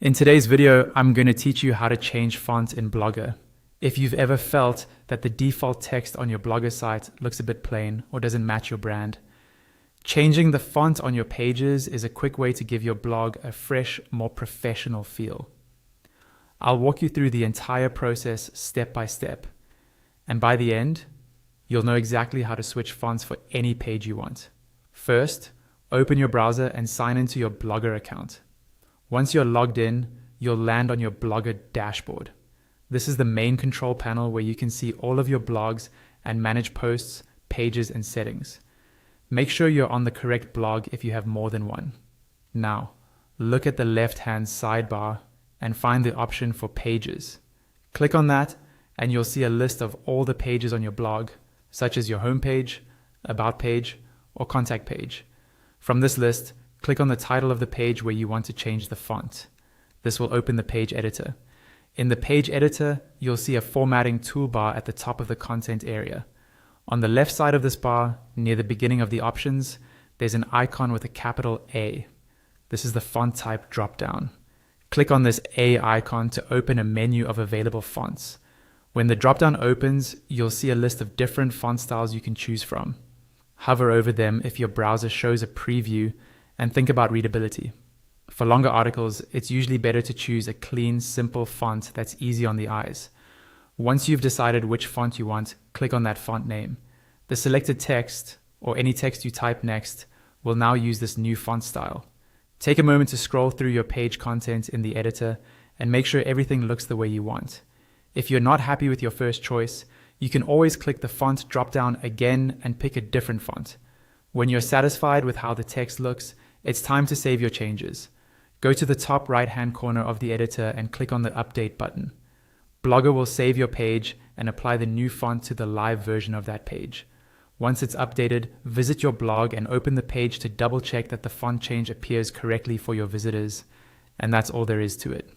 In today's video, I'm going to teach you how to change font in Blogger. If you've ever felt that the default text on your Blogger site looks a bit plain or doesn't match your brand, changing the font on your pages is a quick way to give your blog a fresh, more professional feel. I'll walk you through the entire process step by step, and by the end, you'll know exactly how to switch fonts for any page you want. First, open your browser and sign into your Blogger account. Once you're logged in, you'll land on your Blogger dashboard. This is the main control panel where you can see all of your blogs and manage posts, pages, and settings. Make sure you're on the correct blog if you have more than one. Now, look at the left-hand sidebar and find the option for pages. Click on that and you'll see a list of all the pages on your blog, such as your homepage, about page, or contact page. From this list, click on the title of the page where you want to change the font. This will open the page editor. In the page editor, you'll see a formatting toolbar at the top of the content area. On the left side of this bar, near the beginning of the options, there's an icon with a capital A. This is the font type dropdown. Click on this A icon to open a menu of available fonts. When the dropdown opens, you'll see a list of different font styles you can choose from. Hover over them if your browser shows a preview and think about readability. For longer articles, it's usually better to choose a clean, simple font that's easy on the eyes. Once you've decided which font you want, click on that font name. The selected text, or any text you type next, will now use this new font style. Take a moment to scroll through your page content in the editor and make sure everything looks the way you want. If you're not happy with your first choice, you can always click the font dropdown again and pick a different font. When you're satisfied with how the text looks, it's time to save your changes. Go to the top right-hand corner of the editor and click on the Update button. Blogger will save your page and apply the new font to the live version of that page. Once it's updated, visit your blog and open the page to double-check that the font change appears correctly for your visitors. And that's all there is to it.